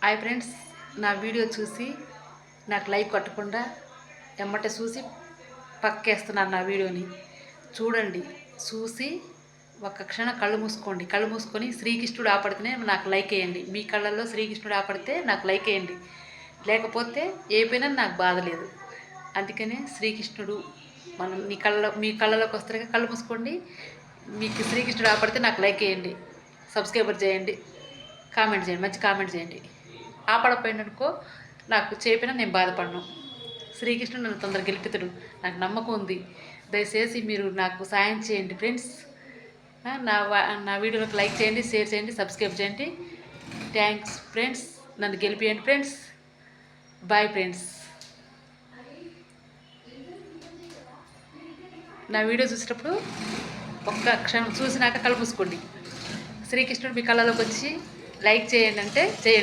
Hi friends, నా video చూసి నాకు లైక్ కొట్టకుండా ఎమ్మటే చూసి పక్కేస్తున్నారు. నా వీడియోని చూడండి, చూసి ఒక్క క్షణం కళ్ళు మూసుకోండి. కళ్ళు మూసుకొని శ్రీకృష్ణుడు ఆపడితేనే నాకు లైక్ వేయండి. మీ కళ్ళల్లో శ్రీకృష్ణుడు ఆపడితే నాకు లైక్ వేయండి, లేకపోతే ఏ పైన నాకు బాధ లేదు. అందుకనే శ్రీకృష్ణుడు మనం మీ కళ్ళలోకి వస్తారు. కళ్ళు మూసుకోండి. మీకు శ్రీకృష్ణుడు ఆపడితే నాకు లైక్ వేయండి, సబ్స్క్రైబర్ చేయండి, కామెంట్ చేయండి, మంచి కామెంట్ చేయండి. ఆపడపోయిననుకో నాకు చెప్పినా నేను బాధపడను. శ్రీకృష్ణుడు నన్ను తొందరగా గెలిపితుడు, నాకు నమ్మకం ఉంది. దయచేసి మీరు నాకు సాయం చేయండి ఫ్రెండ్స్. నా వీడియోలకు లైక్ చేయండి, షేర్ చేయండి, సబ్స్క్రైబ్ చేయండి. థ్యాంక్స్ ఫ్రెండ్స్, నన్ను గెలిపియండి ఫ్రెండ్స్. Bye friends. నా వీడియో చూసేటప్పుడు ఒక్క క్షణం చూసినాక కళ్ళు మూసుకోండి. శ్రీకృష్ణుడు మీ కళ్ళలోకి వచ్చి లైక్ చేయండి అంటే చేయండి.